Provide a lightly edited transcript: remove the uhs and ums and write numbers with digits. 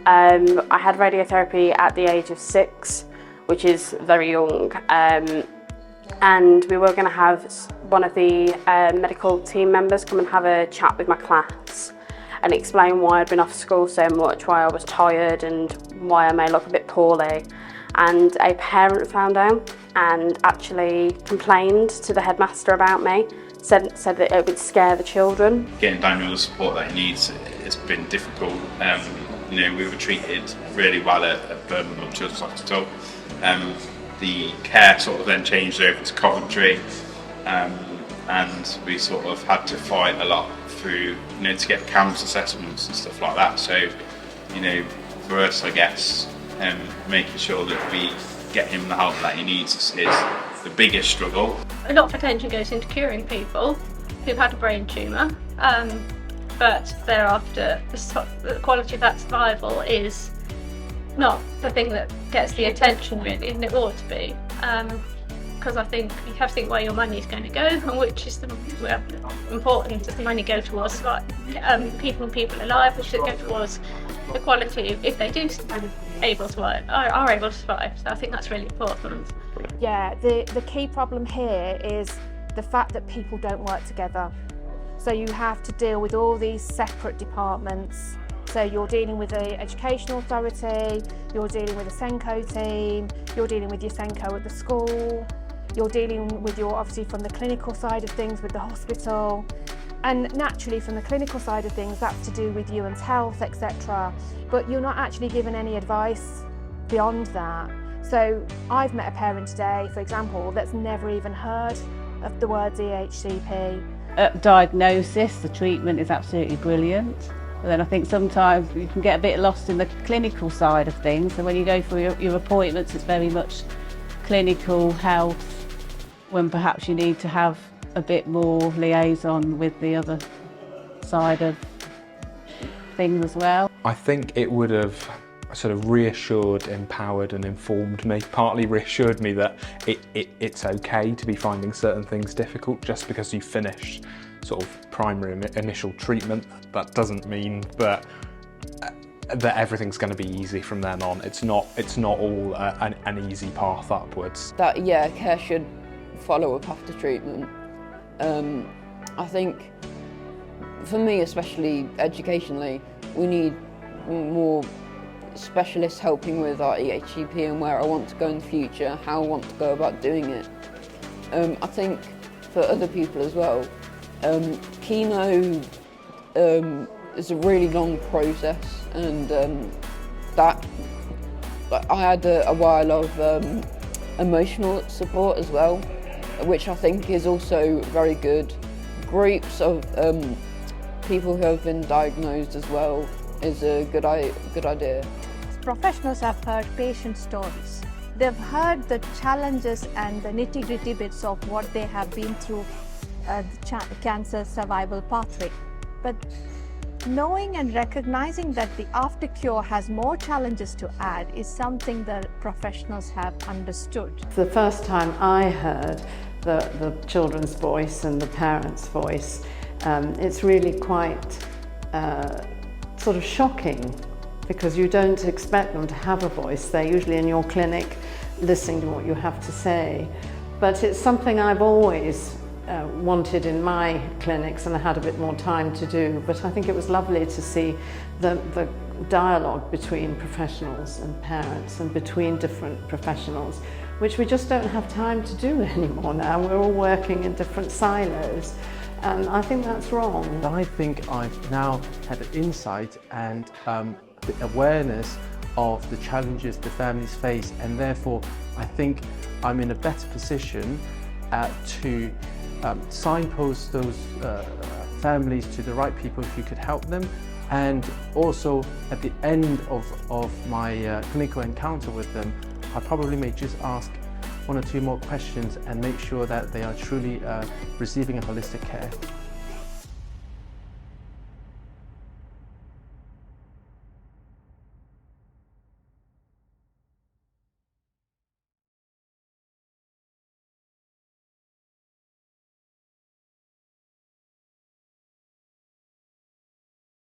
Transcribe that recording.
I had radiotherapy at the age of 6, which is very young, and we were going to have one of the medical team members come and have a chat with my class and explain why I'd been off school so much, why I was tired and why I may look a bit poorly. And a parent found out and actually complained to the headmaster about me, said that it would scare the children. Getting Daniel the support that he needs has been difficult. You know, we were treated really well at Birmingham Children's Hospital. The care sort of then changed over to Coventry, and we sort of had to fight a lot through, you know, to get CAMS assessments and stuff like that. So, you know, for us, I guess, making sure that we get him the help that he needs is the biggest struggle. A lot of attention goes into curing people who've had a brain tumour, but thereafter the quality of that survival is not the thing that gets the attention really, and it ought to be. Because I think you have to think where your money is going to go, and which is important. Does the money go towards keeping people alive, or should it go towards the quality if they do are able to survive? So I think that's really important. Yeah, the key problem here is the fact that people don't work together. So you have to deal with all these separate departments. So you're dealing with the educational authority, you're dealing with the SENCO team, you're dealing with your SENCO at the school, you're dealing with obviously from the clinical side of things with the hospital. And naturally from the clinical side of things, that's to do with Ewan's health, etc. But you're not actually given any advice beyond that. So I've met a parent today, for example, that's never even heard of the words EHCP. At diagnosis, the treatment is absolutely brilliant. But then I think sometimes you can get a bit lost in the clinical side of things. And when you go for your appointments, it's very much clinical health, when perhaps you need to have a bit more liaison with the other side of things as well. I think it would have sort of reassured, empowered and informed me, partly reassured me that it's okay to be finding certain things difficult just because you finished sort of primary initial treatment. That doesn't mean that everything's going to be easy from then on. It's not all an easy path upwards. That care should follow up after treatment. I think for me, especially educationally, we need more specialists helping with our EHCP and where I want to go in the future, how I want to go about doing it. I think for other people as well, chemo is a really long process, and that I had a while of emotional support as well, which I think is also very good. Groups of people who have been diagnosed as well is a good idea. Professionals have heard patient stories. They've heard the challenges and the nitty-gritty bits of what they have been through the cancer survival pathway. But knowing and recognizing that the after cure has more challenges to add is something that professionals have understood. The first time I heard the children's voice and the parents' voice, it's really quite sort of shocking, because you don't expect them to have a voice. They're usually in your clinic listening to what you have to say. But it's something I've always wanted in my clinics, and I had a bit more time to do. But I think it was lovely to see the dialogue between professionals and parents and between different professionals, which we just don't have time to do anymore now. We're all working in different silos, and I think that's wrong. I think I've now had an insight and the awareness of the challenges the families face, and therefore I think I'm in a better position to signpost those families to the right people who could help them, and also at the end of my clinical encounter with them, I probably may just ask one or two more questions and make sure that they are truly receiving a holistic care.